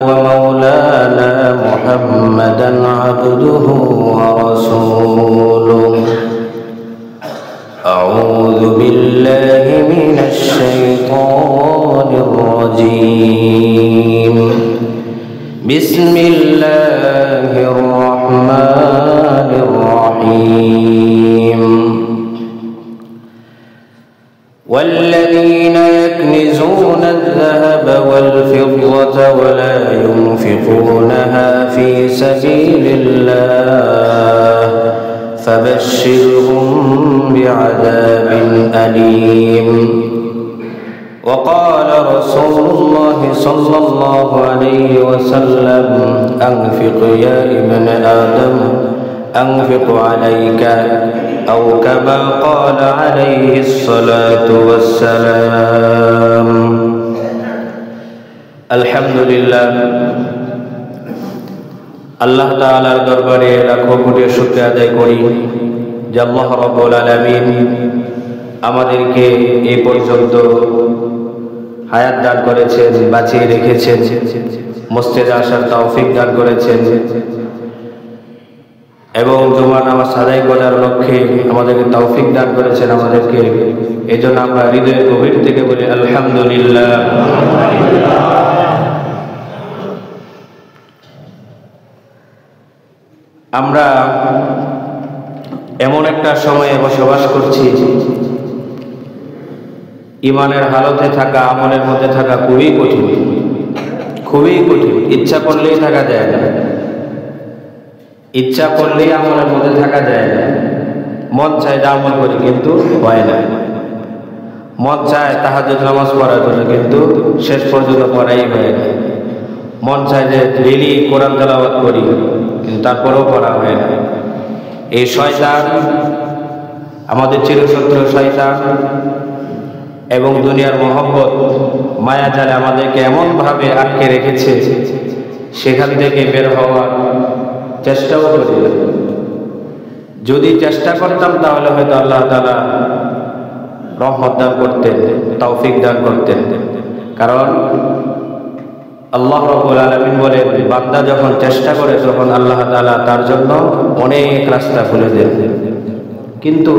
ومولانا محمدا عبده ورسوله أعوذ بالله من الشيطان الرجيم بسم الله الرحمن الرحيم والذين يكنزون الذهب والفضة ولا ينفقونها في سبيل الله فبشرهم بعذاب أليم وقال رسول الله صلى الله عليه وسلم أنفق يا ابن آدم أنفق عليك أو كما قال عليه الصلاة والسلام الحمد لله আল্লাহ তাআলার দরবারে লাখো কোটি শুকরিয়া আদায় করি যে আল্লাহ রাব্বুল আলামিন আমাদেরকে এই পর্যন্ত হায়াত দান করেছেন, বাঁচিয়ে রেখেছেন, মসজিদে আসার তৌফিক দান করেছেন এবং জুমার নামাজ আদায় করার লক্ষ্যে আমাদেরকে তৌফিক দান করেছেন আমাদেরকে। এজন্য আমরা হৃদয়ের গভীর থেকে বলি আলহামদুলিল্লাহ। আমরা এমন একটা সময়ে বসবাস করছি, ইমানের হালতে থাকা, আমলের মধ্যে থাকা খুবই কঠিন, খুবই কঠিন। ইচ্ছা করলেই থাকা যায় না, ইচ্ছা করলেই আমলের মধ্যে থাকা যায় না। মন চায় যে আমল করি কিন্তু হয় না, মন চায় তাহাজ্জুদ নামাজ পড়ার জন্য কিন্তু শেষ পর্যন্ত পড়াই হয় না। মন চায় যে ডেইলি কোরআন তেলাওয়াত করি কিন্তু তারপরেও পড়া হয় না। এই শয়তান, আমাদের চিরশত্রু শয়তান এবং দুনিয়ার মহব্বত মায়া জালে আমাদেরকে এমনভাবে আটকে রেখেছে, সেখান থেকে বের হওয়ার চেষ্টাও করি। যদি চেষ্টা করতাম তাহলে হয়তো আল্লাহ তাআলা রহমত দান করতেন, তৌফিক দান করতেন। কারণ আল্লাহ রাব্বুল আলামিন বলেন, বান্দা যখন চেষ্টা করে তখন আল্লাহ তাআলা তার জন্য অনেক রাস্তা খুলে দেন। কিন্তু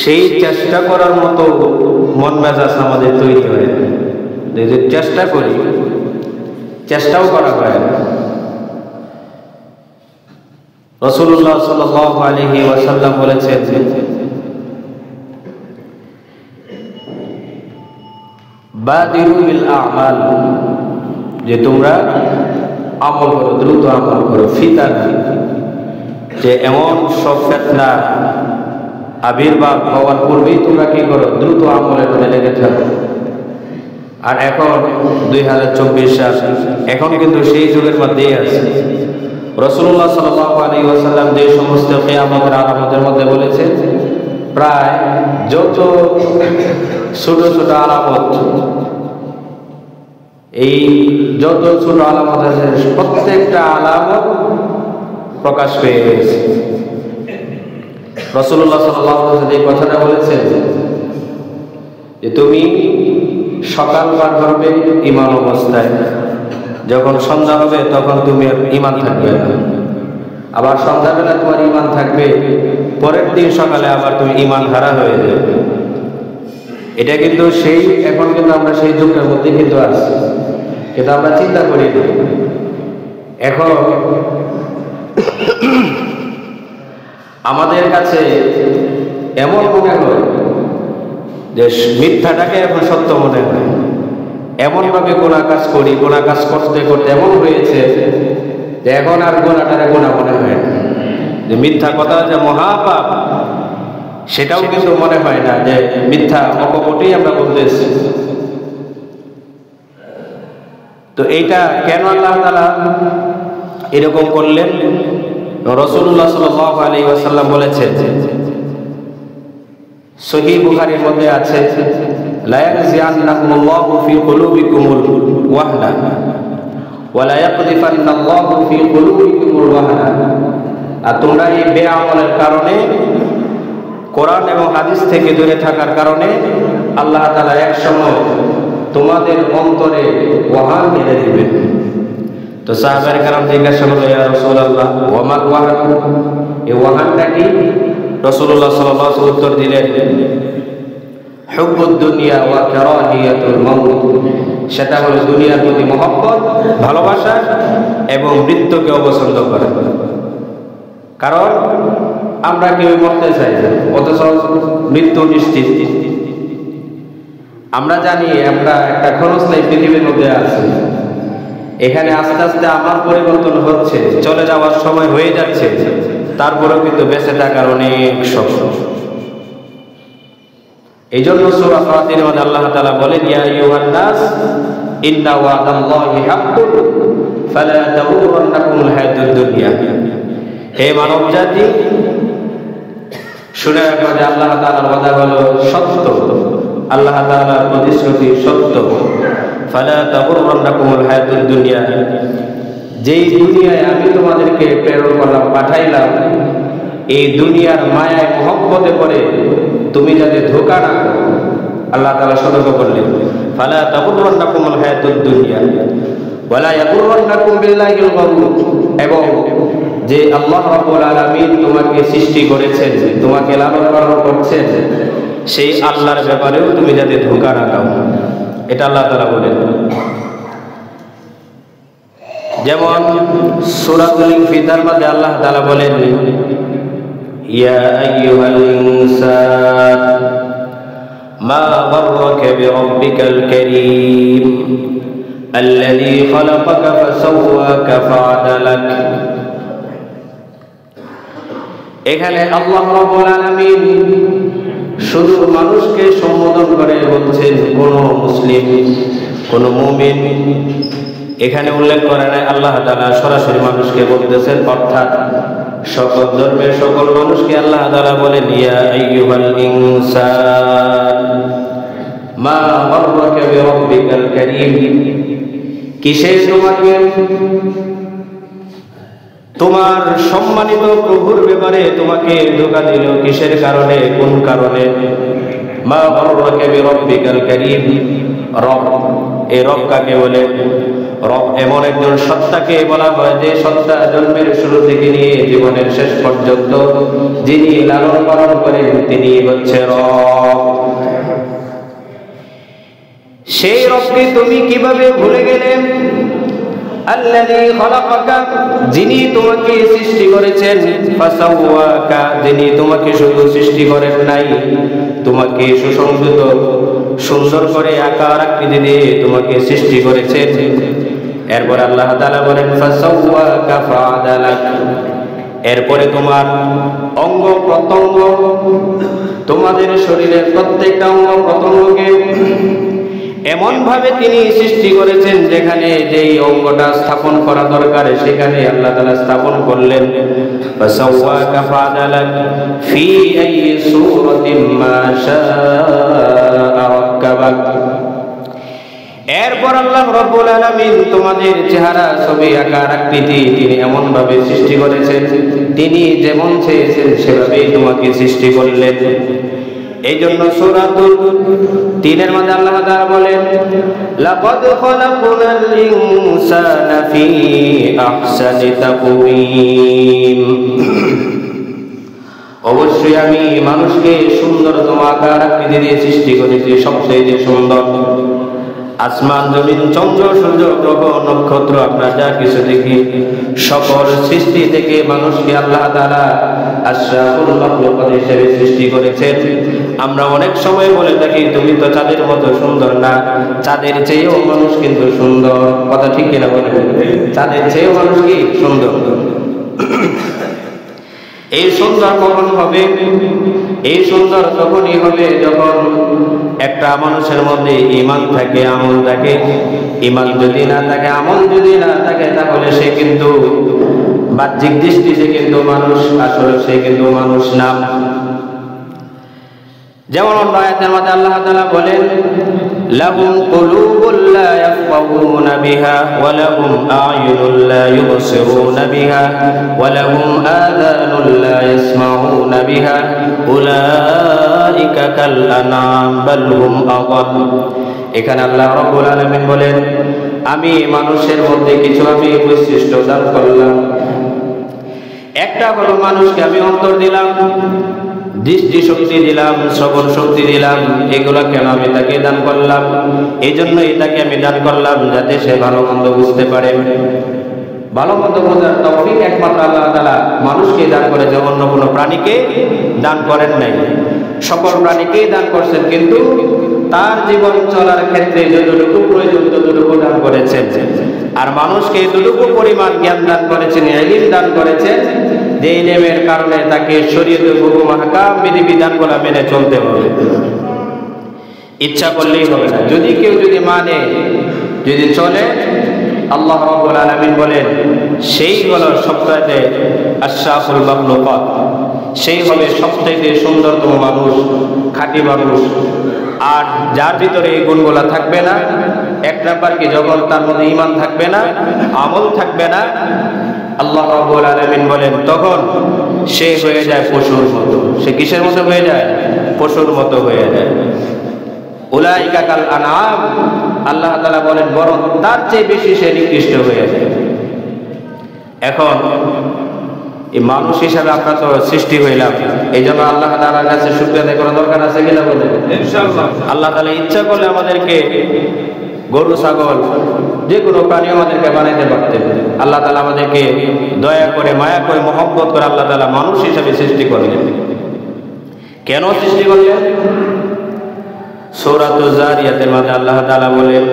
সেই চেষ্টা করার মতো মন মেজাজ আমাদের তৈরি হয় না। যদি চেষ্টা করি, চেষ্টাও করা হয় না। রাসূলুল্লাহ সাল্লাল্লাহু আলাইহি ওয়াসাল্লাম বলেছেন, বাদিরু বিল আমাল, যে তোমরা আমল করো, দ্রুত আমল করো। ফিতান, যে এমন সব ফিতনা আবির্ভাব হওয়ার পূর্বেই তোমরা কি করো, দ্রুত আমলের মধ্যে লেগে থাকো। আর এখন 2024 সাল, এখন কিন্তু সেই যুগের মধ্যেই আছে। রাসূলুল্লাহ সাল্লাল্লাহু আলাইহি ওয়াসাল্লাম যে সমস্ত কিয়ামতের আলামতের মধ্যে বলেছেন, প্রায় যত ছোট ছোট আলামত, এই যত ছোট আলামত আছে প্রত্যেকটা আলামত প্রকাশ পেয়ে গেছে। রাসূলুল্লাহ সাল্লাল্লাহু আলাইহি ওয়াসাল্লাম এই কথাটা বলেছেন যে তুমি সকাল পার করবে ঈমান অবস্থায়, যখন সন্ধ্যা হবে তখন তুমি ঈমান থাকবে না, আবার সন্ধ্যাবেলা তোমার ঈমান থাকবে, পরের দিন সকালে আবার তুমি ঈমান হারা হয়ে যাবে। এটা কিন্তু সেই, এখন কিন্তু আমরা সেই যুগের মধ্যে কিন্তু আছি, কিন্তু আমরা চিন্তা করি না। এখন আমাদের কাছে এমন মনে হয় যে মিথ্যাটাকে এখন সত্য মনে হয়। এমন ভাবে গোনা কাজ করি, গোনা কাজ করতে করতে এমন হয়েছে যে এখন আর গোনাটারে গোনা মনে হয় না। যে মিথ্যা কথা যে মহাপাপ, সেটাও কিন্তু মনে হয় না যে মিথ্যা অকপটেই আমরা বলতেছি। তো এইটা কেন আল্লাহ তাআলা এরকম করলেন? রাসূলুল্লাহ সাল্লাল্লাহু আলাইহি ওয়াসাল্লাম বলেছেন, সহিহ বুখারীর মধ্যে আছে, লা ইয়ানজিআন্নাকুমুল্লাহু ফি কুলুবিকুমুল ওয়াহনা ওয়া লা ইয়াকযিফান্নাল্লাহু ফি কুলুবিকুমুল ওয়াহনা। আর তোমরা এই বেআমলের কারণে, কোরআন এবং হাদিস থেকে দূরে থাকার কারণে আল্লাহ তাআলা এক সময় তোমাদের অন্তরে ওয়াহান মেরে দিবেন। তো সাহাবায়ে কেরাম জিজ্ঞাসা করলেন, ইয়া রাসূলুল্লাহ ওয়া মাল ওয়াহান, এই ওয়াহানটা কি? রাসূলুল্লাহ সাল্লাল্লাহু আলাইহি ওয়াসাল্লাম উত্তর দিলেন, হুব্বুদ দুনিয়া ওয়া কারাহিয়াতুল মাউত, সেটা হলো দুনিয়ার প্রতি মহব্বত, ভালোবাসা এবং মৃত্যুকে অপছন্দ করা। কারণ আমরা কেউ মরতে চাই না, অথচ মৃত্যু নিশ্চিত। আমরা জানি আমরা একটা ক্ষণস্থায়ী পৃথিবীর মধ্যে আছি, এখানে আস্তে আস্তে আমার পরিবর্তন হচ্ছে, চলে যাওয়ার সময় হয়ে যাচ্ছে, তারপরেও কিন্তু বেঁচে থাকার অনেক স্বপ্ন। এই জন্য সূরা ফাতিরের মধ্যে আল্লাহ তাআলা বলেন, ইয়া আইয়ুহান নাস ইন্না ওয়াদাল্লাহি হাক্কুন ফালা তাগুররান্নাকুমুল হায়াতুদ দুনিয়া। হে মানব জাতি, শুনে রাখো যে আল্লাহ তাআলার ওয়াদা হলো সত্য, আল্লাহ তাআলার প্রতিশ্রুতি সত্য। ফালা তাগুররান্নাকুমুল হায়াতুদ দুনিয়া, যেই দুনিয়ায় আমি তোমাদেরকে প্রেরণ করলাম, পাঠাইলাম, এই দুনিয়ার মায়ায় মহব্বতে পড়ে তুমি যাতে ধোঁকা না করো, আল্লাহ তাআলা সতর্ক করলেন। ফালা তাগুররান্নাকুমুল হায়াতুদ দুনিয়া ওয়ালা ইয়াগুররান্নাকুম বিল্লাহিল গরুর, এবং যে আল্লাহ রাব্বুল আলামিন তোমাকে সৃষ্টি করেছেন, তোমাকে লালন পালন করছেন, সেই আল্লাহর ব্যাপারেও তুমি যাতে ধোঁকা না দাও, এটা আল্লাহ তাআলা বলেন। যেমন সূরাতুল ইনফিতার মধ্যে আল্লাহ তাআলা বলেন, ইয়া আইয়ুহাল ইনসান মা গাররাকা বিরাব্বিকাল কারীম আল্লাযী খালাকাকা ফাসাওয়াকা ফাআদালাক। এখানে আল্লাহ রাব্বুল আলামিন শুধু মানুষকে সম্বোধন করে বলছেন, কোন মুসলিম, কোন মুমিন এখানে উল্লেখ করে নাই। আল্লাহ তাআলা সরাসরি মানুষকে বলতেছেন, অর্থাৎ সকল ধর্মের সকল মানুষকে আল্লাহ তাআলা বলেন, ইয়া আইয়ুহাল ইনসান মা গাররাকা বিরাব্বিকাল কারীম, কিসে তোমাকে তোমার সম্মানিত প্রভুর ব্যাপারে তোমাকে ধোঁকা দিল, কিসের কারণে, কোন কারণে? মা গাররাকা বিরাব্বিকাল কারীম, রব, এই রব কাকে বলে? রব এমন একজন সত্তাকে বলা হয় যে সত্তা জন্মের শুরু থেকে নিয়ে জীবনের শেষ পর্যন্ত যিনি লালন পালন করেন, তিনি হচ্ছে রব। সেই রবকে তুমি কিভাবে ভুলে গেলে? আল্লাযী খালাকাকা, যিনি তোমাকে সৃষ্টি করেছেন, ফাসাওয়াকা, যিনি তোমাকে শুধু সৃষ্টি করেন নাই, তোমাকে সুসংহত সুন্দর করে আকার আকৃতি দিয়ে তোমাকে সৃষ্টি করেছেন। এরপর আল্লাহ তাআলা বলেন, ফাসাওয়াকা ফাআদালাক, এরপরে তোমার অঙ্গ প্রত্যঙ্গ, তোমাদের শরীরের প্রত্যেকটা অঙ্গ প্রত্যঙ্গকে এমন ভাবে তিনি সৃষ্টি করেছেন যেখানে যেই অঙ্গটা স্থাপন করা দরকার সেখানে আল্লাহ তাআলা স্থাপন করলেন। ফাসাওয়াকা ফাআদালাক ফি আইয়ি সূরাতিন মা শাআ রাক্কাবাক। এরপর আল্লাহ রাব্বুল আলামিন তোমাদের চেহারা, ছবি, আকার, আকৃতি তিনি এমন ভাবে সৃষ্টি করেছেন, তিনি যেমন চেয়েছেন সেভাবেই তোমাকে সৃষ্টি করলেন। এই জন্য সূরাতুল 3 মধ্যে আল্লাহ তাআলা বলেন, লাকাদ খালাকনাল ইনসানা ফি আহসানি তাকওয়িম, অবশ্যই আমি মানুষকে সুন্দরতম আকার আকৃতি দিয়ে সৃষ্টি করেছি, সবচেয়ে সুন্দর। আসমান, জমিন, চন্দ্র, সূর্য, গ্রহ, নক্ষত্র, আমরা যা কিছু দেখি, সকল সৃষ্টি থেকে মানুষকে আল্লাহ তাআলা আশরাফুল মাখলুকাত হিসেবে সৃষ্টি করেছেন। আমরা অনেক সময় বলে থাকি, তুমি তো চাঁদের মতো সুন্দর না, চাঁদের চেয়েও মানুষ কিন্তু সুন্দর। কথা ঠিক কিনা বলেন? চাঁদের চেয়েও মানুষ কি সুন্দর? এই সুন্দর কখন হবে? এই সুন্দর তখনই হবে যখন একটা মানুষের মধ্যে ঈমান থাকে, আমল থাকে। ঈমান যদি না থাকে, আমল যদি না থাকে, তাহলে সে কিন্তু বাহ্যিক দৃষ্টিতে কিন্তু মানুষ, আসলে সে কিন্তু মানুষ না। যেমন আয়াতের মধ্যে আল্লাহ তাআলা বলেন, লাহুম কুলুবুল লা ইয়াফকাহুনা বিহা ওয়া লাহুম আ'য়ুনুল লা ইউবসিরুনা বিহা ওয়া লাহুম আযানুল লা ইয়াসমাউনা বিহা উলাইকা কাল আনআম বাল হুম আযাল। এখানে আল্লাহ রাব্বুল আলামিন বলেন, আমি মানুষের মধ্যে কিছু আমি বৈশিষ্ট্য দান করলাম। একটা হলো মানুষকে আমি অন্তর দিলাম, দৃষ্টি শক্তি দিলাম, শ্রবণ শক্তি দিলাম। এগুলো কেন আমি তাকে দান করলাম? এই জন্য এটাকে আমি দান করলাম যাতে সে ভালো মন্দ বুঝতে পারে। ভালো মন্দ বোঝার তৌফিক একমাত্র আল্লাহ তাআলা মানুষকে দান করেছে, অন্য কোনো প্রাণীকে দান করেন নাই। সকল প্রাণীকেই দান করছেন, কিন্তু তার জীবন চলার ক্ষেত্রে যতটুকু প্রয়োজন ততটুকু দান করেছেন। আর মানুষকে যতটুকু পরিমাণ জ্ঞান দান করেছেন, ইলম দান করেছেন, যে ইলমের কারণে তাকে শরীয়তের হুকুম আহকাম বিধিবিধানগুলো মেনে চলতে হবে। ইচ্ছা করলেই হবে না। যদি কেউ মানে, যদি চলে, আল্লাহ রাব্বুল আলামিন বলেন সেই হলো সবচাইতে আশরাফুল মাখলুকাত, সেই হবে সবচাইতে সুন্দরতম মানুষ, খাঁটি মানুষ। আর যার ভিতরে এই গুণগুলো থাকবে না, এক নাম্বার কি, যখন তার মধ্যে ঈমান থাকবে না, আমল থাকবে না, আল্লাহ রাব্বুল আলামিন বলেন তখন সে হয়ে যায় পশুর মতো। সে কিসের মতো হয়ে যায়? পশুর মতো হয়ে যায়। উলাইকা কাল আনআম, আল্লাহ তাআলা বলেন বরং তার চেয়ে বেশি সে নিকৃষ্ট হয়ে যায়। এখন এই মানুষ হিসাবে আমরা তো সৃষ্টি হইলাম, এই জন্য আল্লাহ তাআলার কাছে শুকরিয়া আদায় করার দরকার আছে কিনা বলেন? ইনশাআল্লাহ। আল্লাহ তাআলা ইচ্ছা করলে আমাদেরকে গরু, ছাগল, যে কোনো প্রাণী আমাদেরকে বানাইতে পারতেন। আল্লাহ তাআলা আমাদেরকে দয়া করে, মায়া করে, মহব্বত করে আল্লাহ তাআলা মানুষ হিসাবে সৃষ্টি করলেন। কেন সৃষ্টি করলেন? সূরাতুজ জারিয়াতের মধ্যে আল্লাহ তাআলা বলেন,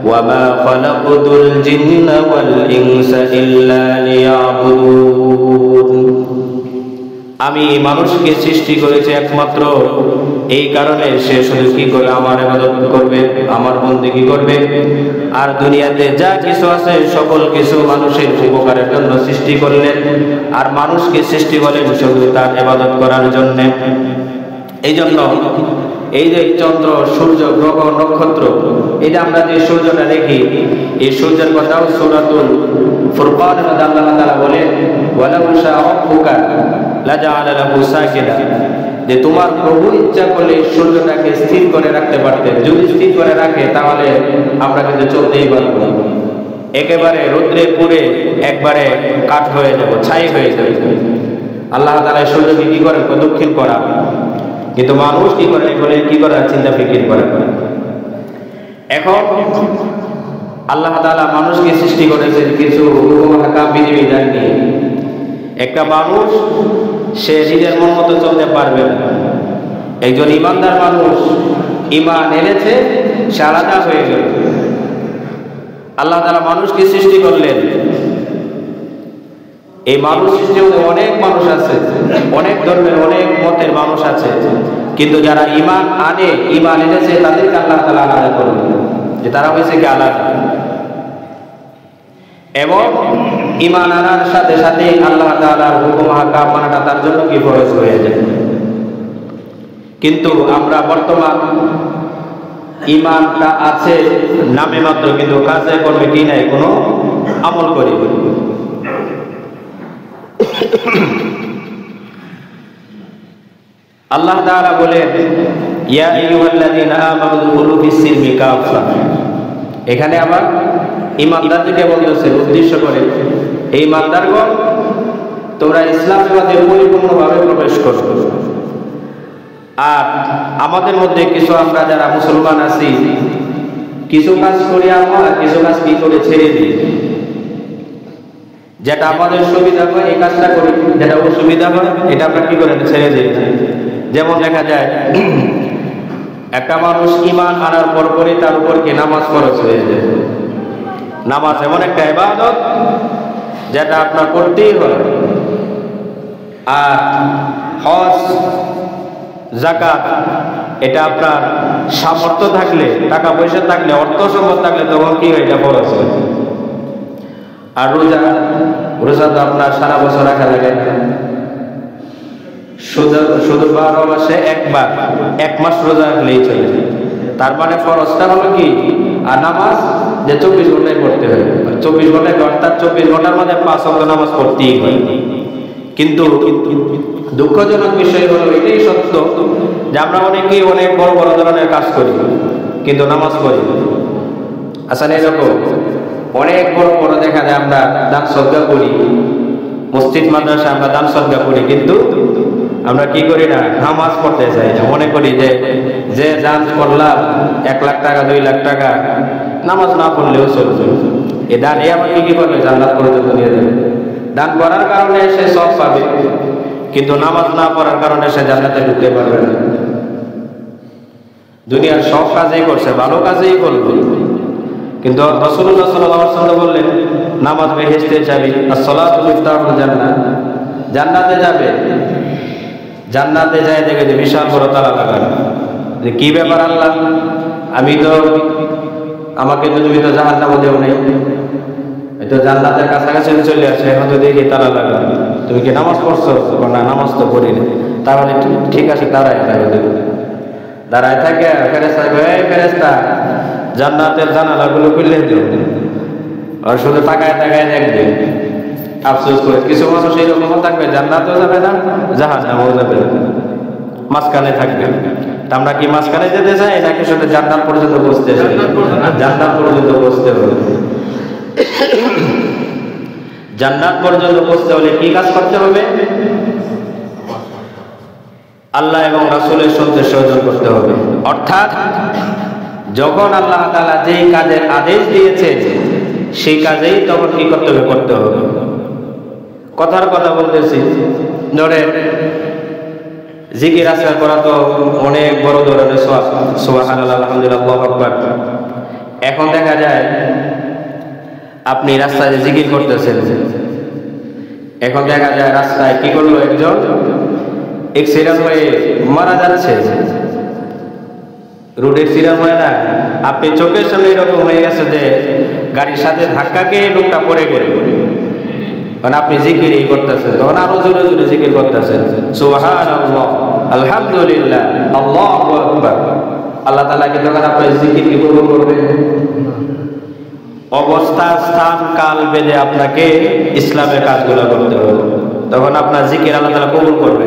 ওয়া মা খালাকুতুল জিন্না ওয়াল ইনসা ইল্লা লিয়াবুদুন। আমি মানুষকে সৃষ্টি করেছি একমাত্র এই কারণে সে শুধু কি করে? আমার ইবাদত করবে, আমার বন্দেগী করবে। আর দুনিয়াতে যা কিছু আছে সকল কিছু মানুষের উপকারের জন্য সৃষ্টি করলেন। আর মানুষকে সৃষ্টি করলেন শুধু তার ইবাদত করার জন্য। এই জন্য এই যে চন্দ্র, সূর্য, গ্রহ, নক্ষত্র, এই যে আমরা যে সূর্যটা দেখি, এই সূর্যের কথাও সূরাতুল ফুরকানের মধ্যে আল্লাহ তাআলা বলেন, ওয়ালাউ শাআ রাব্বুকা লাজাআলা লাহু সাকিনা, যে তোমার প্রভু ইচ্ছা করলে সূর্যটাকে স্থির করে রাখতে পারতেন। যদি স্থির করে রাখে তাহলে আমরা কিন্তু চলতেই পারবো না, একেবারে রৌদ্রে পুড়ে একবারে কাঠ হয়ে যাব, ছাই হয়ে যাবে। আল্লাহ তাআলা সূর্যকে কি করেন? দক্ষিণ করা। কিন্তু মানুষ কি করে? বলে কি করে? চিন্তা ফিকির করে। এখন আল্লাহ তাআলা মানুষকে সৃষ্টি করেছেন কিছু হুকুম আহকাম বিধিবিধান নিয়ে। একটা মানুষ সে নিজের মন মতো চলতে পারবে না। একজন ইমানদার মানুষ ঈমান এনেছে, সে আলাদা হয়ে গেল। আল্লাহ তাআলা মানুষকে সৃষ্টি করলেন। এই মানুষ সৃষ্টিতে অনেক মানুষ আছে, অনেক ধর্মের, অনেক মতের মানুষ আছে, কিন্তু যারা ঈমান আনে, ঈমান এনেছে, তাদেরকে আল্লাহ তাআলা আলাদা করলেন, যে তারা হয়েছে কি আলাদা। এবং ঈমান আনার সাথে সাথে আল্লাহ তাআলার হুকুম আহকাম মানাটা তার জন্য কি ফরজ হয়ে যায়। কিন্তু আমরা বর্তমান ঈমানটা আছে নামে মাত্র, কিন্তু কাজে কর্মে কি নাই, কোনো আমল করি। আল্লাহ তাআলা বলেন, ইয়া আইয়ুহাল্লাযীনা আমানু দুখুলু ফিস-সিলমি কাফা। এখানে আবার ঈমানদারদেরকে বলতেছে উদ্দেশ্য করে, এই ঈমানদারগণ তোমরা ইসলামের মধ্যে পরিপূর্ণভাবে প্রবেশ করো। আর আমাদের মধ্যে কিছু আমরা যারা মুসলমান আছি, কিছু কাজ করি আমরা, কিছু কাজ কি করে ছেড়ে দিই। যেটা আমাদের সুবিধা হয় এই কাজটা করি, যেটা অসুবিধা হয় এটা আমরা কি করে ছেড়ে দিই। যেমন দেখা যায় একটা মানুষ ঈমান আনার পরপরই তার উপর কি নামাজ ফরজ হয়ে যায়। নামাজ এমন একটা ইবাদত যেটা আপনার করতেই হয়। আর হজ, যাকাত, এটা আপনার সামর্থ্য থাকলে, টাকা পয়সা থাকলে, অর্থ সম্পদ থাকলে তখন কি হয়? এটা ফরজ হয়। আর রোজা তো আপনার সারা বছর রাখা লাগে, শুধু 12 মাসে একবার, 1 মাস রোজা রাখলেই চলে। তার মানে ফরজটা হলো কি? আর নামাজ যে 24 ঘন্টায় পড়তে হয়, 24 ঘন্টায়, অর্থাৎ 24 ঘন্টার মধ্যে 5 ওয়াক্ত নামাজ পড়তেই হয়। কিন্তু দুঃখজনক বিষয় হলো এটাই সত্য যে আমরা অনেকেই অনেক বড় বড় ধরনের কাজ করি, কিন্তু নামাজ পড়ি। আসলে এরকম অনেক বড় বড় দেখা যায় আমরা দান সদকা করি, মসজিদ মাদ্রাসা আমরা দান সদকা করি, কিন্তু আমরা কি করি না, নামাজ পড়তে চাই না। মনে করি যে দান করলাম 1 লাখ টাকা 2 লাখ টাকা, নামাজ না পড়লেও চলবে। এই দান আমাকে কি করবে, জান্নাত পর্যন্ত নিয়ে যাবে। দান করার কারণে সে সব পাবে, কিন্তু নামাজ না পড়ার কারণে সে জান্নাতে ঢুকতে পারবে না। দুনিয়ার সব কাজেই করছে, ভালো কাজেই করবে, কিন্তু রাসূলুল্লাহ সাল্লাল্লাহু আলাইহি ওয়াসাল্লাম বললেন নামাজ বেহেশতের চাবি, as-সালাতু মিফতাহুল জান্নাহ। জান্নাতে যাবে, জান্নাতে যায় দেখে যে বিশাল বড় তালা লাগানো। কি ব্যাপার আল্লাহ, আমাকে তো তুমি তো জাহান্নামে দেও নাই, এই তো জান্নাতের কাছাকাছি চলে আসে, এখন তো দেখি তালা লাগানো, তুমি কি নামাজ পড়ছো? না, নামাজ তো পড়ি না। তাহলে ঠিক আছে, দাঁড়ায় থাকে ফেরেশতা, ফেরেশতা জান্নাতের জানালাগুলো খুলে দিও, আর শুধু তাকায় দেখবে। আফসোস করে কিছু মানুষ এইরকম থাকবে, জান্নাতেও যাবে না, জাহান্নামেও যাবে না, মাঝখানে থাকবে। তা আমরা কি মাঝখানে যেতে চাই, নাকি শুধু জান্নাত পর্যন্ত পৌঁছতে চাই? জান্নাত পর্যন্ত পৌঁছতে হবে। জান্নাত পর্যন্ত পৌঁছতে হলে কি কাজ করতে হবে? আল্লাহ এবং রাসূলের সন্তুষ্ট অর্জন করতে হবে। অর্থাৎ যখন আল্লাহ তাআলা যেই কাজের আদেশ দিয়েছে সেই কাজেই তখন কি করতে হবে। কথার কথা বলতেছি, ধরে জিকির আজকার করা তো অনেক বড় ধরনের সওয়াব, সুবহানাল্লাহ, আলহামদুলিল্লাহ, আল্লাহু আকবার। এখন দেখা যায় আপনি রাস্তায় জিকির করতেছেন, এখন দেখা যায় রাস্তায় কি করলো, একজন অ্যাক্সিডেন্ট হয়ে মারা যাচ্ছে, রোড অ্যাক্সিডেন্ট হয় না, আপনি চোখের সামনে এরকম হয়ে গেছে যে গাড়ির সাথে ধাক্কা খেয়ে লোকটা পড়ে গেল, মানে আপনি জিকিরই করতেছেন, তখন আরো জোরে জোরে জিকির করতেছেন, সুবহানাল্লাহ, আলহামদুলিল্লাহ, আল্লাহু আকবার। আল্লাহ তাআলা কি তখন আপনার জিকির কি কবুল করবে? অবস্থা, স্থান, কাল ভেদে আপনাকে ইসলামের কাজগুলো করতে হবে, তখন আপনার জিকির আল্লাহ তাআলা কবুল করবে।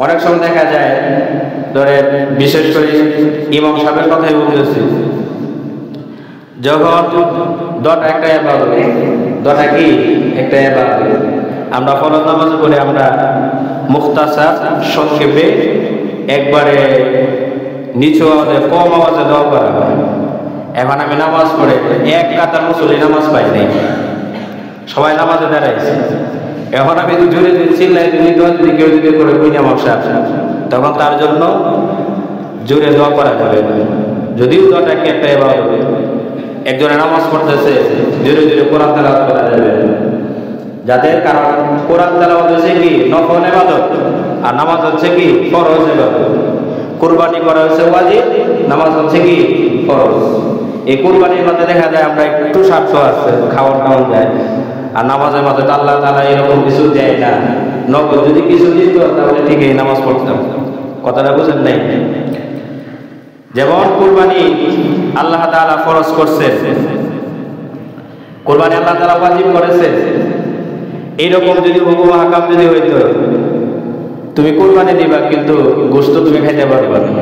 অনেক সময় দেখা যায়, ধরে বিশেষ করে ইমাম সাহেবের কথাই বলতেছি, যখন দটা একটা ইবাদত, দটা কি একটা ইবাদত, আমরা ফরজ নামাজ পড়ে আমরা মুখতাসার সংক্ষেপে একবারে নিচু আওয়াজে কম আওয়াজে দোয়া করা হয়। এখন আমি নামাজ পড়ে এক কাতার মুসল্লি নামাজ পাই নাই, সবাই নামাজে দাঁড়াইছে, এখন আমি জোরে জোরে চিল্লাই যদি দোয়া যদি কেউ যদি করে কই নামাজ সাহেব, তখন তার জন্য জোরে দোয়া করা যাবে না। যদিও দোয়াটা কি একটা ইবাদত, একজনে নামাজ পড়তেছে জোরে জোরে কোরআন তেলাওয়াত করা যাবে, যাদের কারণ কোরআন তেলাওয়াত হচ্ছে কি নফল ইবাদত, আর নামাজ হচ্ছে কি ফরজ ইবাদত। কুরবানি করা হচ্ছে ওয়াজিব, নামাজ হচ্ছে কি ফরজ। এই কুরবানির মধ্যে দেখা যায় আমরা একটু স্বার্থ আছে, খাওয়ার যায়, আর নামাজের মধ্যে তো আল্লাহ তাআলা এরকম কিছু দেয় না। নগদ যদি কিছু দিত তাহলে ঠিকই নামাজ পড়তাম। কথাটা বুঝেন নাই? যেমন কুরবানি আল্লাহ তাআলা ফরজ করছে, কুরবানি আল্লাহ তাআলা ওয়াজিব করেছে, এইরকম যদি হুকুম হাকাম যদি হইতো, তুমি কুরবানি দিবা কিন্তু গোশত তুমি খাইতে পারবে না।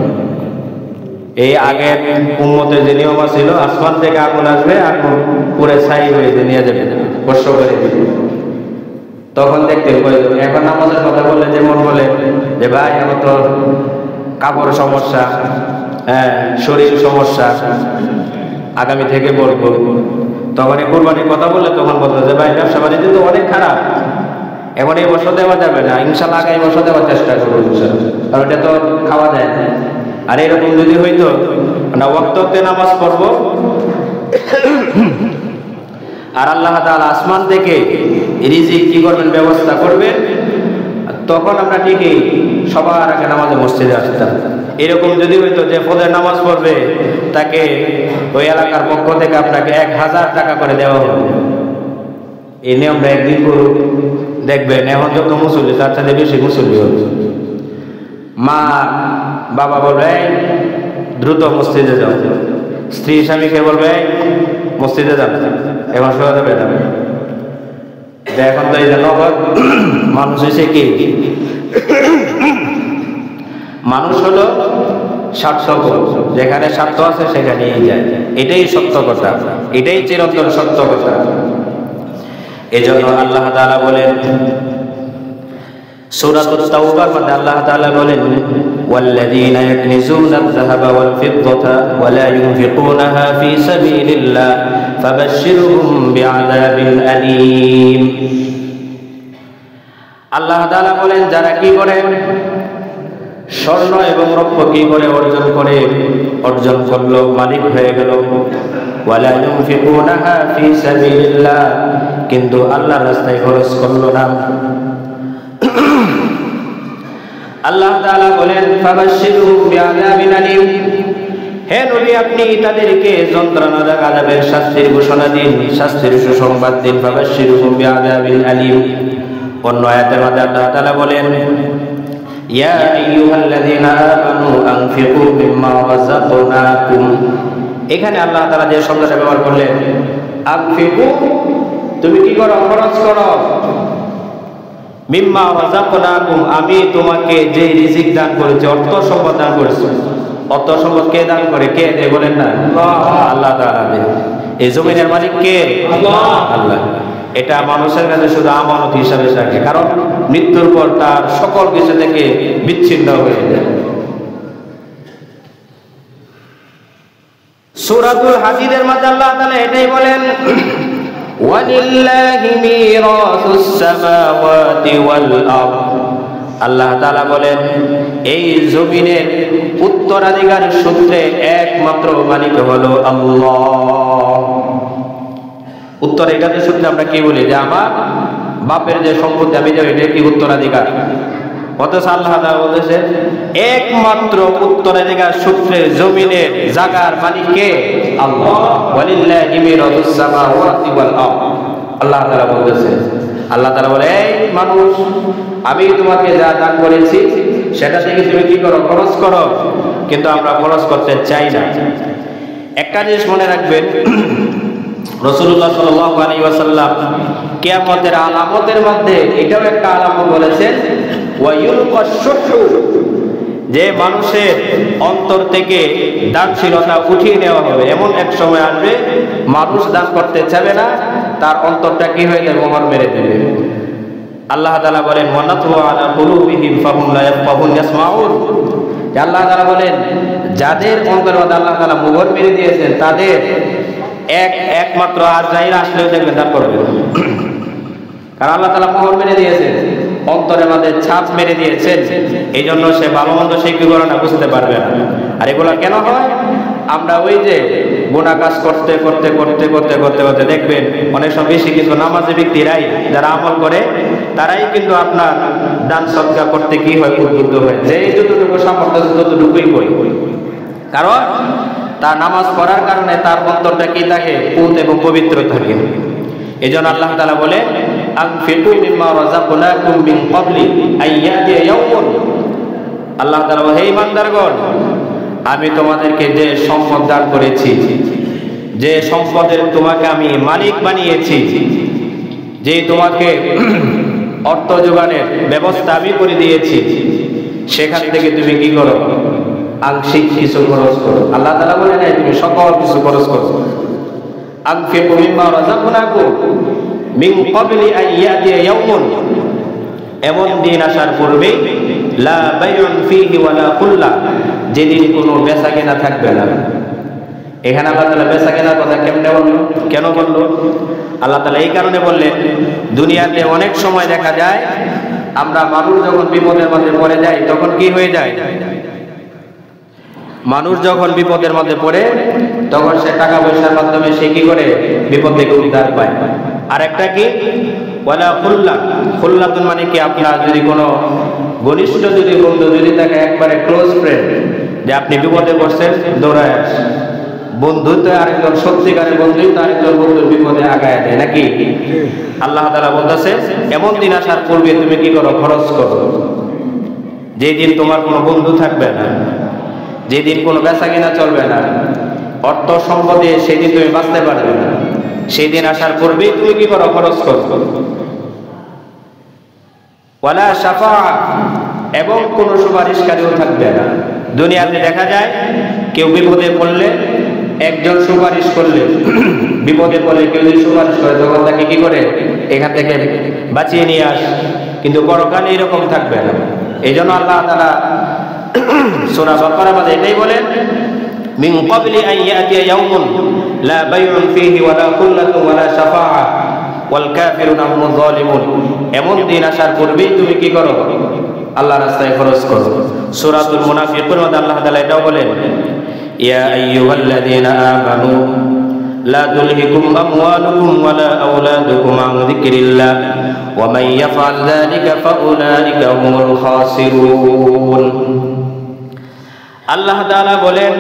এই আগের উম্মতের যে নিয়ম ছিল, আসমান থেকে আগুন আসবে, আগুন পুরে ছাই হয়ে নিয়ে যাবে, কষ্ট করে দিবে, তখন দেখতে প্রয়োজন। এখন নামাজের কথা বললে যেমন বলে যে ভাই আমার তো কাপড় সমস্যা, হ্যাঁ শরীর সমস্যা, আগামী থেকে বলবো, তখন এই কুরবানির কথা বললে তখন বলতো যে ভাই ব্যবসা বাণিজ্য তো অনেক খারাপ, এখন এই বছর দেওয়া যাবে না, ইনশাল্লাহ আগামী বছর দেওয়ার চেষ্টা করবো, কারণ এটা তো খাওয়া যায় না। আর এরকম যদি হইতো আমরা ওয়াক্তে নামাজ পড়বো, আর আল্লাহ তাআলা আসমান থেকে রিজিক কি করবেন, ব্যবস্থা করবেন, তখন আমরা ঠিকই সবার আগে নামাজে মসজিদে আসতাম। এরকম যদি হইতো যে ফজরের নামাজ পড়বে তাকে ওই এলাকার পক্ষ থেকে আপনাকে 1000 টাকা করে দেওয়া হবে, এই নিয়মটা একদিন করুক, দেখবেন এখন যত মুসল্লি তার সাথে বেশি মুসল্লি হবে। মা বাবা বলবে দ্রুত মসজিদে যাও, স্ত্রী স্বামীকে বলবে মসজিদে যাবে, এখন শোয়া যাবে না। এখন তো এই যে নগদ মানুষ এসে কি, মানুষ হলো সার্থক, যেখানে স্বার্থ আছে সেখানেই যায়। এটাই সত্য কথা, এটাই চিরন্তন সত্য কথা। এজন্য আল্লাহ তাআলা বলেন সূরাতুত তাওবার মধ্যে আল্লাহ তাআলা বলেন ওয়াল্লাযীনা ইয়াকনিজুনা আয-যাহাবা ওয়াল ফিদ্দাতা ওয়া লা ইউনফিকুনাহা ফী সাবিলিল্লাহ ফাবাশশিরহুম বিআযাবিন আলীম। আল্লাহ তাআলা বলেন যারা কি করে স্বর্ণ এবং রৌপ্য কি করে অর্জন করলো, মালিক হয়ে গেল, ওয়া লা ইউনফিকুনাহা ফী সাবিলিল্লাহ, কিন্তু আল্লাহর রাস্তায় খরচ করলো না। আল্লাহ তাআলা বলেন ফাবাশশিরহুম বিআযাবিন আলীম, হে নবী আপনি তাদেরকে যন্ত্রণাদায়ক আযাবের শাস্তির ঘোষণা দিন, শাস্তির সুসংবাদ দিন। ফাবাশশিরহুম বিআযাবিন আলীম। অন্য আয়াতের মধ্যে আল্লাহ তাআলা বলেন ইয়া আইয়ুহাল্লাযীনা আমানু আনফিকু মিম্মা রাযাকনাকুম। এখানে আল্লাহ তাআলা যে শব্দটা ব্যবহার করলেন আনফিকু, তুমি কি করো, খরচ করো, মিম্মা রাযাকনাকুম, আমি তোমাকে যে রিজিক দান করেছি, অর্থ সম্পদ দান করেছি। অর্থ সম্পদ কে দান করে? কে দেয় বলেন না? আল্লাহ তাআলা দেয়। এই জমিনের মালিক কে? আল্লাহ। এটা মানুষের কাছে শুধু আমানত হিসাবে থাকে, কারণ মৃত্যুর পর তার সকল কিছু থেকে বিচ্ছিন্ন হয়ে যায়। সূরাতুল হাদীদের মধ্যে আল্লাহ তাআলা এটাই বলেন ওয়ালিল্লাহি মিরাসুস সামাওয়াতি ওয়াল আরদ। আল্লাহ তাআলা বলেন এই জমিনের উত্তরাধিকার সূত্রে একমাত্র মালিক হলো আল্লাহ। উত্তরাধিকার সূত্রে আমরা কি বলি যে আমার বাপের যে সম্পত্তি আমি দেব, এটা কি উত্তরাধিকার? অথচ আল্লাহ তাআলা বলেছেন একমাত্র উত্তরাধিকার সূত্রে জমিনের জায়গার মালিক কে? আল্লাহ। ওয়ালিল্লাহি মিরাসুস সামাওয়াতি ওয়াল আরদ। আল্লাহ তাআলা বলেছেন, আল্লাহ তাআলা বলে এই মানুষ আমি তোমাকে যা দান করেছি সেটা থেকে তুমি কি করো? খরচ করো। কিন্তু আমরা খরচ করতে চাই না। একটা জিনিস মনে রাখবেন, রাসূলুল্লাহ সাল্লাল্লাহু আলাইহি ওয়াসাল্লাম কিয়ামতের আলামতের মধ্যে এটাও একটা আলামত বলেছেন ওয়া ইউলকাশ শুহু, যে মানুষের অন্তর থেকে দানশীলতা উঠিয়ে নেওয়া হবে। এমন এক সময় আসবে মানুষ দান করতে চাবে না, তার অন্তরটা কি হয়ে যাবে? মোহর মেরে দেবে। আল্লাহ তাআলা বলেন ওয়ানাতওয়া আলা কুলুবিহিম ফাহুম লা ইয়াফকাহুন ইয়াসমাউন। আল্লাহ তাআলা বলেন যাদের অন্তরে আল্লাহ তাআলা মোহর মেরে দিয়েছেন তাদের একমাত্র আজরাইল আসলেও দেখবেন দান করবে। কারণ আল্লাহ তাআলা মোহর মেরে দিয়েছেন, অন্তরের মধ্যে ছাপ মেরে দিয়েছেন, এই জন্য সে ভালো মন্দ সে কি করে না, বুঝতে পারবে না। আর এগুলো কেন হয়? আমরা ওই যে গুনাহ কাজ করতে করতে করতে করতে করতে করতে দেখবেন অনেক সময় বেশি কিন্তু নামাজি ব্যক্তিরাই যারা আমল করে তারাই কিন্তু আপনার দান সদকা করতে কি হয়? উদ্বুদ্ধ হয়, যে যতটুকু সামর্থ্য ততটুকুই করি। কারণ তার নামাজ পড়ার কারণে তার অন্তরটা কি থাকে? পুত এবং পবিত্র থাকে। এজন্য আল্লাহ তাআলা বলে আনফিকু মিম্মা রাযাকনাকুম মিন ক্বাবলি আইয়াতিয়া ইয়াউমুন। আল্লাহ তাআলা বলে হে ঈমানদারগণ, আমি তোমাদেরকে যে সম্পদ দান করেছি, যে সম্পদের তোমাকে আমি মালিক বানিয়েছি, যে তোমাকে অর্থ যোগানের ব্যবস্থা আমি করে দিয়েছি, সেখান থেকে তুমি কি করো? আংশিক কিছু খরচ করো। আল্লাহ তাআলা বলে না তুমি সকল কিছু খরচ করো। আনফিকু মিম্মা রাযাকনাকুম মিন ক্বাবলি আইয়াতিয়া ইয়াউমুন, এমন দিন আসার পূর্বে লা বাইউন ফীহি ওয়ালা খুল্লা, যেদিন কোনো বেচাকেনা থাকবে না। এখানে আল্লাহ তাআলা বেচাকেনার কথা কেমনে বললো? কেন বললো? আল্লাহ তাআলা এই কারণে বললেন দুনিয়াতে অনেক সময় দেখা যায় আমরা মানুষ যখন বিপদের মধ্যে পড়ে যাই তখন কি হয়ে যায়? মানুষ যখন বিপদের মধ্যে পড়ে তখন সে টাকা পয়সার মাধ্যমে সে কি করে? বিপদ থেকে উদ্ধার পায়। আর একটা কি? ওয়ালা খুল্লা। খুল্লাতুন মানে কি? আপনার যদি কোনো ঘনিষ্ঠ যদি বন্ধু যদি থাকে, একবারে ক্লোজ ফ্রেন্ড, যে আপনি বিপদে পড়ছেন দৌড়ায় আসে, বন্ধু তো আরেকজন সত্যিকারের বন্ধুই তো আরেকজন বন্ধুর বিপদে আগায় দেয় নাকি? আল্লাহ তাআলা বলতেছে এমন দিন আসার পূর্বে তুমি কি করো? খরচ করো। যেদিন তোমার কোনো বন্ধু থাকবে না, যেদিন কোনো বেচা কিনা চলবে না, অর্থ সম্পদে সেদিন তুমি বাঁচতে পারবে না, সেই দিন আসার পূর্বেই তুমি কি করো? খরচ করো। ওয়ালা শাফাআ, এবং কোনো সুপারিশকারীও থাকবে না। দুনিয়াতে দেখা যায় কেউ বিপদে পড়লে একজন সুপারিশ করলে, বিপদে পড়লে কেউ যদি সুপারিশ করে তখন তাকে কি করে এখান থেকে বাঁচিয়ে নিয়ে আসে। কিন্তু পরকালে এরকম থাকবে না। এই জন্য আল্লাহ তাআলা সূরা বাকারার মধ্যে এটাই বলেন, মিন ক্বাবলি আন ইয়াতিয়া ইয়াউমুন লা বাইউন ফীহি ওয়ালা কুল্লাতুন ওয়ালা শাফাআ ওয়াল কাফিরুনা হুমুয যালিমুন। এমন দিন আসার পূর্বেই তুমি কি করো? আল্লাহর রাস্তায় খরচ করো। সূরাতুল মুনাফিকুনের মধ্যে আল্লাহ তাআলা এটাও বলেন, ইয়া আইয়ুহাল্লাযীনা আমানু লা তুলহিকুম আমওয়ালুকুম ওয়ালা আওলাদুকুম আন যিকরিল্লাহ ওয়া মান ইয়াফআল যালিকা ফাউলাইকা হুমুল খাসিরুন। আল্লাহ তাআলা বলেন,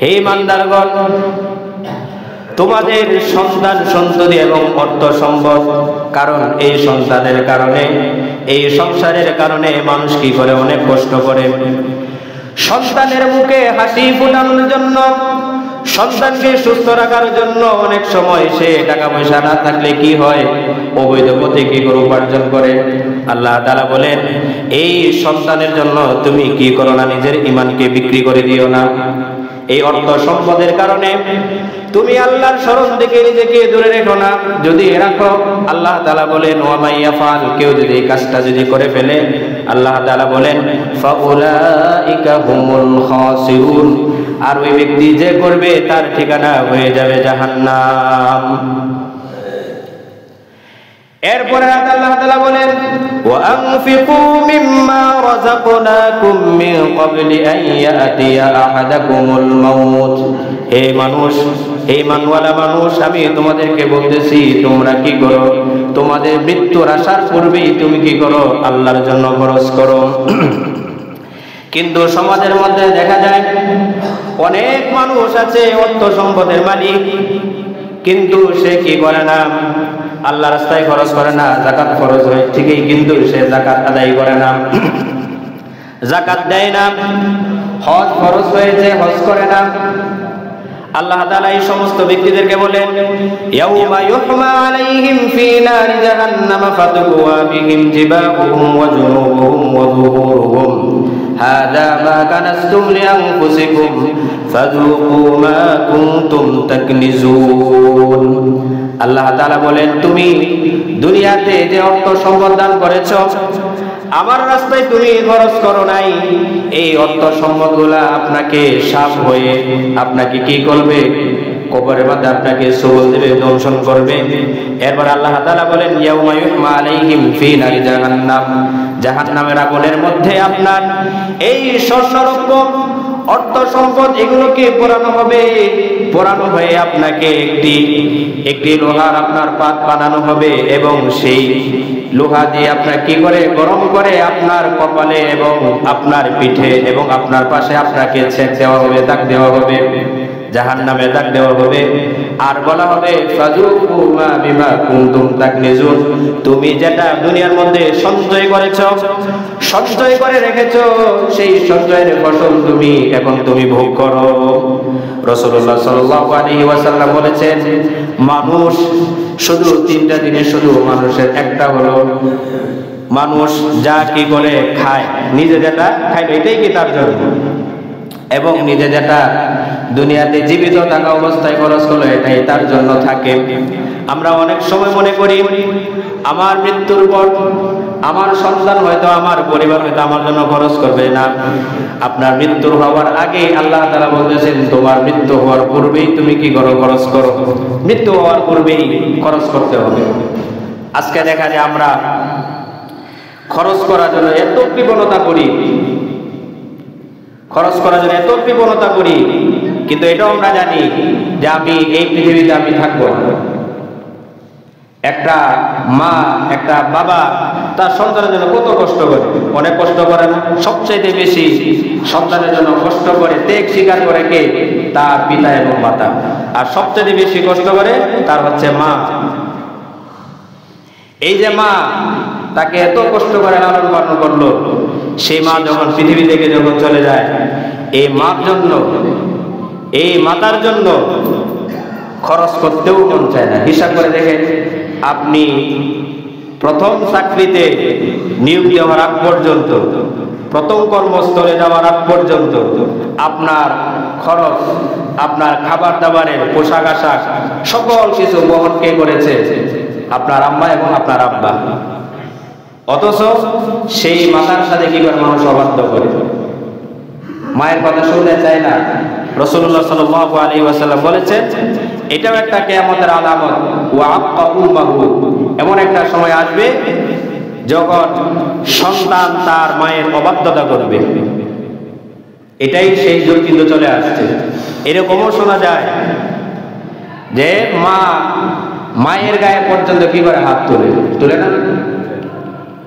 হে ইমানদারগণ, তোমাদের সন্তান সন্ততি এবং অর্থ সম্পদ, কারণ এই সন্তানের কারণে, এই সংসারের কারণে মানুষ কি করে? অনেক কষ্ট করে। সন্তানের মুখে হাসি ফোটানোর জন্য, সন্তানকে সুস্থ রাখার জন্য অনেক সময় সে টাকা পয়সা না থাকলে কি হয়? অবৈধ পথে কি করে উপার্জন করে। আল্লাহ তাআলা বলেন, এই সন্তানের জন্য তুমি কি করো না? নিজের ঈমানকে বিক্রি করে দিও না। এই অর্থ সম্পদের কারণে তুমি আল্লাহর শরণ থেকে নিজেকে দূরে রেখো না। যদি রাখো, আল্লাহ তাআলা বলেন, ওয়া মান ইয়াফআল, কেউ যদি এই কাজটা যদি করে ফেলে, আল্লাহ তাআলা বলেন, ফাউলাইকা হুমুল খাসিরুন, আর ওই ব্যক্তি যে করবে তার ঠিকানা হয়ে যাবে জাহান্নাম। এরপরে আল্লাহ তাআলা বলেন, ওয়া আনফিকু মিম্মা রাযাকনাকুম মিন ক্বাবলি আন ইয়াতিয়া আহাদাকুমুল মাউত। হে মানুষ, হে ঈমানওয়ালা মানুষ, আমি তোমাদেরকে বলতেছি, তোমরা কি করো? তোমাদের মৃত্যুর আসার পূর্বেই তুমি কি করো? আল্লাহর জন্য খরচ করো। কিন্তু সমাজের মধ্যে দেখা যায় অনেক মানুষ আছে অর্থ সম্পদের মালিক, কিন্তু সে কি করে না? আল্লাহ রাস্তায় খরচ করে না। যাকাত খরচ হয় ঠিকই, কিন্তু সে যাকাত আদায় করে না, যাকাত দেয় না। হজ খরচ হয়েছে, হজ করে না। আল্লাহ তাআলা এই সমস্ত ব্যক্তিদেরকে বলেন, ইয়াউমা ইউহমা আলাইহিম ফি নারি জাহান্নাম ফাতুকওয়া বিহিম জিবাহুহুম ওয়া জুনুবুহুম ওয়া যুহুরুহুম হাযা মা কানাসতুম লিআনফুসিকুম ফাযুকু মা কুনতুম তাকনিজুন। আল্লাহ তাআলা বলেন, তুমি দুনিয়াতে যে অর্থ সম্পদ দান করেছো, আমার রাস্তায় তুমি খরচ করো নাই, এই অর্থ সম্পদগুলা আপনাকে সাপ হয়ে আপনাকে কি করবে? কবরের মধ্যে আপনাকে সবল দেবে, দংশন করবে। এরপর আল্লাহ তাআলা বলেন, ইয়াউমা ইউহমা আলাইহিম ফি নারি জাহান্নাম, জাহান্নামের আগুনের মধ্যে আপনার এই স্বর্ণরৌপ্য অর্থ সম্পদ এগুলোকে পোড়ানো হবে। পোড়ানো হয়ে আপনাকে একটি লোহার আপনার পাত বানানো হবে, এবং সেই লোহা দিয়ে আপনার কি করে? গরম করে আপনার কপালে এবং আপনার পিঠে এবং আপনার পাশে আপনাকে ছেদ দেওয়া হবে, দাগ দেওয়া হবে, জাহান্নামে দাগ দেওয়া হবে। আর বলা হবে, ফাযুকু মা বিমা কুনতুম তাকনিজুন, তুমি যেটা দুনিয়ার মধ্যে সঞ্চয় করেছো, সঞ্চয় করে রেখেছো, সেই সঞ্চয়ের ফসল এখন তুমি ভোগ করো। রাসূলুল্লাহ সাল্লাল্লাহু আলাইহি ওয়াসাল্লাম বলেছেন, মানুষ শুধু তিনটা জিনিস, শুধু মানুষের একটা হলো, মানুষ যা কি করে খায়, নিজে যেটা খায় এটাই কি তার জন্য, এবং নিজে যেটা দুনিয়াতে জীবিত থাকা অবস্থায় খরচ করলো এটাই তার জন্য থাকে। আমরা অনেক সময় মনে করি আমার মৃত্যুর পর আমার সন্তান হয়তো, আমার পরিবার হয়তো আমার জন্য খরচ করবে না। আপনার মৃত্যু হওয়ার আগে আল্লাহ তাআলা বলতেছেন, তোমার মৃত্যু হওয়ার পূর্বেই তুমি কি করো? খরচ করো। মৃত্যু হওয়ার পূর্বেই খরচ করতে হবে। আজকে দেখা যায় আমরা খরচ করার জন্য এত কৃপণতা করি, খরচ করার জন্য এত কৃপণতা করি, কিন্তু এটাও আমরা জানি যে আমি এই পৃথিবীতে আমি থাকবো। একটা মা, একটা বাবা তার সন্তানের জন্য কত কষ্ট করে, অনেক কষ্ট করে না? সবচেয়ে বেশি সন্তানের জন্য কষ্ট করে, ত্যাগ স্বীকার করে কে? তার পিতা এবং মাতা। আর সবচেয়ে বেশি কষ্ট করে তার হচ্ছে মা। এই যে মা তাকে এত কষ্ট করে লালন পালন করলো, সেই মা যখন পৃথিবী থেকে যখন চলে যায়, এই মার জন্য, এই মাতার জন্য খরচ করতেও মন চায় না। হিসাব করে দেখেন, আপনি প্রথম চাকরিতে নিয়োগ দেওয়ার আগ পর্যন্ত প্রথম কর্মস্থলে যাওয়ার আগ পর্যন্ত আপনার খরচ, আপনার খাবার দাবারের, পোশাক আশাক সকল কিছু বহন কে করেছে? আপনার আম্মা এবং আপনার আব্বা। অথচ সেই মাতার সাথে কি করে মানুষ অবাধ্য করে, মায়ের কথা শুনতে চায় না। রাসূলুল্লাহ সাল্লাল্লাহু আলাইহি ওয়াসাল্লাম বলেছেন, এটাও একটা কিয়ামতের আলামত। ওয়া আক্কা উম্মাহু, এমন একটা সময় আসবে যখন সন্তান তার মায়ের অবাধ্যতা করবে। এটাই সেই যুগ কিন্তু চলে আসছে। এরকমও শোনা যায় যে মা মায়ের গায়ে পর্যন্ত কি করে হাত তুলে না?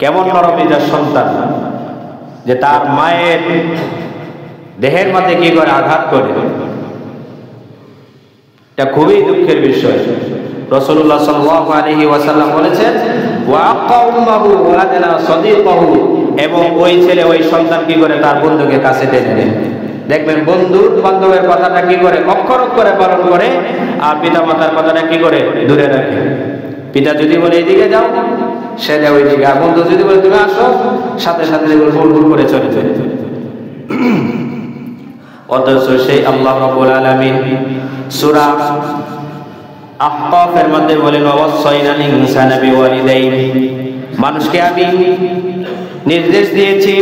কেমন নরমেজাজ সন্তান যে তার মায়ের দেহের মধ্যে কি করে আঘাত করে। এটা খুবই দুঃখের বিষয়। রাসূলুল্লাহ সাল্লাল্লাহু আলাইহি ওয়াসাল্লাম বলেছেন, ওয়া আক্কা উম্মাহু ওয়া আদনা সাদীকাহু, এবং ওই ছেলে ওই সন্তান কি করে তার বন্ধুকে কাছে টেনে নেয়। দেখবেন বন্ধু বান্ধবের কথাটা কি করে অক্ষর অক্ষরে পালন করে, আর পিতা মাতার কথাটা কি করে দূরে রাখে। পিতা যদি বলে এইদিকে যাও, সে যায় ওইদিকে, আর বন্ধু যদি বলে তুমি আসো, সাথে সাথে ভুল করে চলে যায়। অথচ সেই আল্লাহ রাব্বুল আলামিন সূরা আহকাফের মধ্যে বলেন, ওয়াসাইনাল ইনসানা বিওয়ালিদাইহি, মানুষকে আমি নির্দেশ দিয়েছি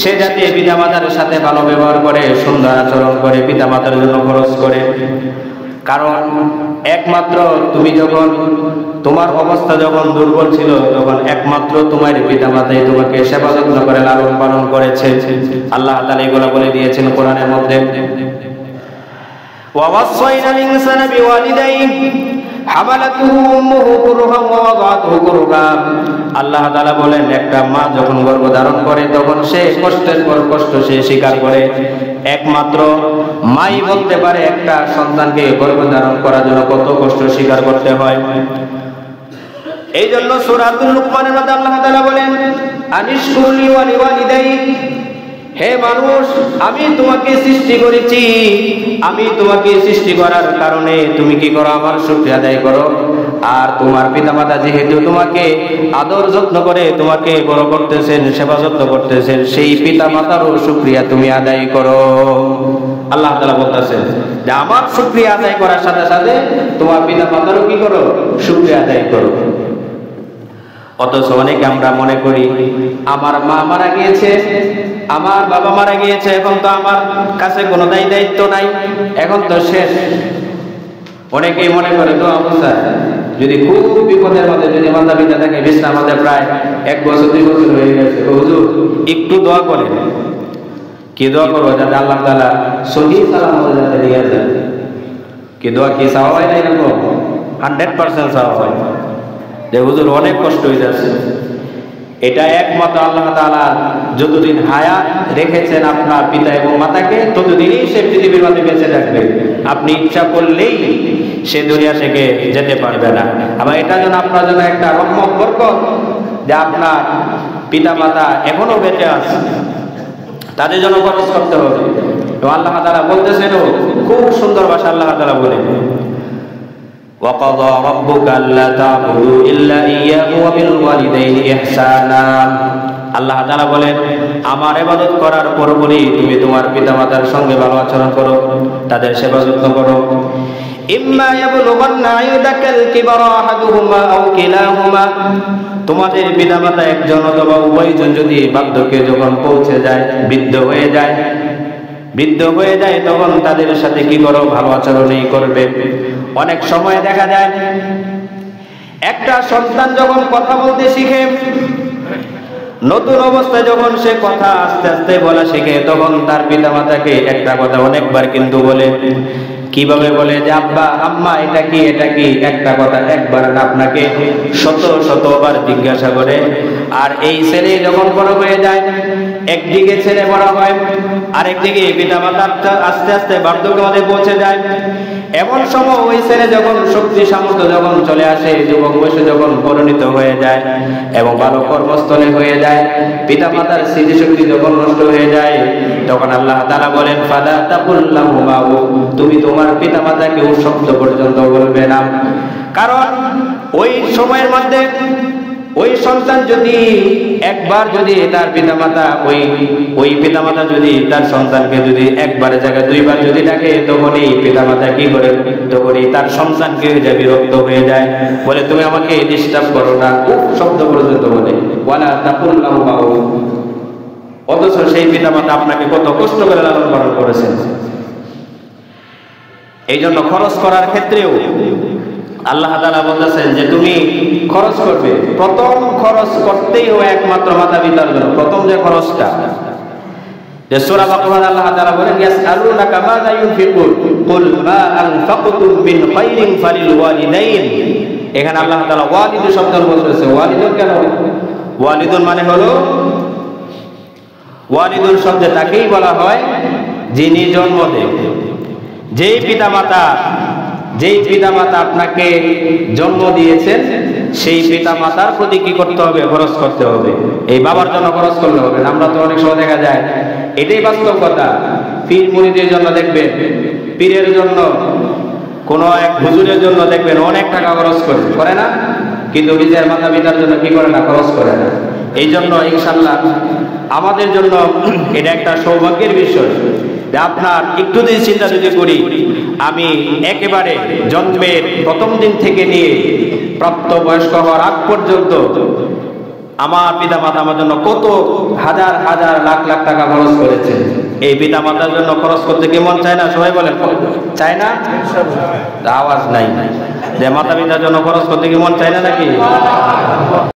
সে যাতে পিতামাতার সাথে ভালো ব্যবহার করে, সুন্দর আচরণ করে, পিতামাতার জন্য খরচ করে। কারণ একমাত্র তুমি যখন, তোমার অবস্থা যখন দুর্বল ছিল, তখন একমাত্র তোমার পিতামাতাই তোমাকে সেবা যত্ন করে লালন পালন করেছে। আল্লাহ তাআলা এগুলো বলে দিয়েছেন কোরআনের মধ্যে, ওয়াসাইনাল ইনসানা বিওয়ালিদাইহি হামালাতুহু উম্মুহু কুরহান ওয়া ওয়াদাতুহু কুরহান। আল্লাহ তাআলা বলেন, একটা মা যখন গর্ভ ধারণ করে তখন সে কষ্টের পর কষ্ট সে স্বীকার করে। একমাত্র মাই বলতে পারে একটা সন্তানকে গর্ভ ধারণ করার জন্য কত কষ্ট স্বীকার করতে হয়। এই জন্য সূরাতুল লুকমানের মধ্যে আল্লাহ তাআলা বলেন, আনিশকুরলি ওয়া লিওয়ালিদাইক, হে মানুষ, আমি তোমাকে সৃষ্টি করেছি, আমি তোমাকে সৃষ্টি করার কারণে তুমি কি করো? আমার শুকরিয়া আদায় করো। আর তোমার পিতামাতা যেহেতু তোমাকে আদর যত্ন করে, তোমাকে বড় করতেছেন, সেবা যত্ন করতেছেন, সেই পিতামাতারও শুকরিয়া তুমি আদায় করো। আল্লাহ তাআলা বলতেছেন যে আমার শুকরিয়া আদায় করার সাথে সাথে তোমার পিতামাতারও কি করো? শুকরিয়া আদায় করো। অথচ অনেকে আমরা মনে করি আমার মা মারা গিয়েছে, আমার বাবা মারা গিয়েছে, এখন তো আমার কাছে কোনো দায়িত্ব নাই, এখন তো শেষ। অনেকেই মনে করে তো অবস্থায় যদি খুব বিপদের মধ্যে যদি মাতা পিতা থাকে, বিছনা আমাদের প্রায় 1 বছর 2 বছর হয়ে গেছে, হুজুর একটু দোয়া করেন। কি দোয়া করবো? যাতে আল্লাহ তাআলা সহি সালামত যাতে নিয়ে যায়। কি দোয়া কি চাওয়া হয় না? এরকম 100% চাওয়া হয় যে হুজুর অনেক কষ্ট হয়ে যাচ্ছে। এটা একমাত্র আল্লাহ তাআলা যতদিন হায়াত রেখেছেন আপনার পিতা এবং মাতাকে, ততদিনই সে পৃথিবীর মধ্যে বেঁচে থাকবে। আপনি ইচ্ছা করলেই সে দুনিয়া থেকে যেতে পারবে না। আবার এটা যেন আপনার জন্য একটা রহমত বরকত যে আপনার পিতা মাতা এখনো বেঁচে আছে, তাদের জন্য খরচ করতে হবে। এবং আল্লাহ তাআলা বলতেছেন, খুব সুন্দর ভাষা আল্লাহ তাআলা বলেন, وَقَضَى رَبُّكَ أَلَّا تَعْبُدُوا إِلَّا إِيَّاهُ وَبِالْوَالِدَيْنِ إِحْسَانًا। আল্লাহ তাআলা বলেন, আমার ইবাদত করার পরপরই তুমি তোমার পিতামাতার সঙ্গে ভালো আচরণ করো, তাদের সেবা যত্ন করো। ইম্মা ইয়াবলুগান্না ইনদাকাল কিবারা আহাদুহুমা আও কিলাহুমা, তোমাদের পিতামাতা একজন অথবা উভয়জন যদি বার্ধক্যে যখন পৌঁছে যায়, বৃদ্ধ হয়ে যায়, তখন তাদের সাথে কি করো? ভালো আচরণই করবে। অনেক সময় দেখা যায় একটা সন্তান যখন কথা বলতে শিখে, নতুন অবস্থায় যখন সে কথা আস্তে আস্তে বলা শিখে, তখন তার পিতামাতাকে একটা কথা অনেকবার কিন্তু বলে। কিভাবে বলে? যে আব্বা আম্মা এটা কি একটা কথা একবার না, আপনাকে শতবার জিজ্ঞাসা করে। আর এই ছেলে যখন বড় হয়ে যায়, একদিকে ছেলে বড় হয়, আরেকদিকে পিতামাতা আস্তে আস্তে বার্ধক্যের মধ্যে পৌঁছে যায়। এমন সময় ওই ছেলে যখন শক্তি সামর্থ্য যখন চলে আসে, যুবক বয়সে যখন পরিণত হয়ে যায় এবং ভালো কর্মস্থলে হয়ে যায়, পিতামাতার স্মৃতিশক্তি যখন নষ্ট হয়ে যায়, তখন আল্লাহ তাআলা বলেন, ফালা তাকুল লাহুমা, তুমি তোমার পিতামাতাকে শব্দ পর্যন্ত বলবে না। কারণ ওই সময়ের মধ্যে ওই সন্তান যদি একবার যদি তার পিতামাতা ওই পিতামাতা যদি তার সন্তানকে যদি একবারের জায়গায় দুইবার যদি ডাকে, তখন এই পিতামাতা কি করে, তখন এই তার সন্তানকে যা বিরক্ত হয়ে যায়, বলে তুমি আমাকে ডিস্টার্ব করো না, শব্দ পর্যন্ত বলে, ওয়ালা তাকুল লাহু বাউ। অথচ সেই পিতামাতা আপনাকে কত কষ্ট করে লালন পালন করেছেন। এই জন্য খরচ করার ক্ষেত্রেও আল্লাহ তাআলা বলতেছেন যে তুমি খরচ করবে, প্রথম খরচ করতেই হবে একমাত্র মাতা পিতার জন্য। প্রথম যে খরচটা, যে সূরা বাকারায় আল্লাহ তাআলা বলেন ইয়াসআলুনাকা মাযা ইউনফিকুন কুল মা আনফাকতুম মিন খায়রিন ফালিল ওয়ালিদাইন। এখানে আল্লাহ তাআলা ওয়ালিদ শব্দ বলতেছে। ওয়ালিদুন কেন? ওয়ালিদুন মানে হলো, ওয়ালিদুন শব্দে তাকেই বলা হয় যিনি জন্ম দেন। যেই পিতামাতা আপনাকে জন্ম দিয়েছেন, সেই পিতামাতার প্রতি কি করতে হবে? খরচ করতে হবে। এই বাবার জন্য খরচ করলে হবে না। আমরা তো অনেক সময় দেখা যায়, এটাই বাস্তব কথা, পীর মুরিদের জন্য দেখবেন, পীরের জন্য, কোনো এক হুজুরের জন্য দেখবেন অনেক টাকা খরচ করে না, কিন্তু নিজের মাতা পিতার জন্য কি করে না? খরচ করে না। এই জন্য ইনশাআল্লাহ আমাদের জন্য এটা একটা সৌভাগ্যের বিষয় যে আপনার একটু যদি চিন্তা যদি করি, আমি একেবারে জন্মের প্রথম দিন থেকে নিয়ে প্রাপ্তবয়স্ক হওয়ার আগ পর্যন্ত আমার পিতা মাতা আমার জন্য কত হাজার হাজার লাখ লাখ টাকা খরচ করেছে। এই পিতা মাতার জন্য খরচ করতে কি মন চায় না? সবাই বলেন চায় না? আওয়াজ নাই যে মাতা পিতার জন্য খরচ করতে কি মন চায় না নাকি?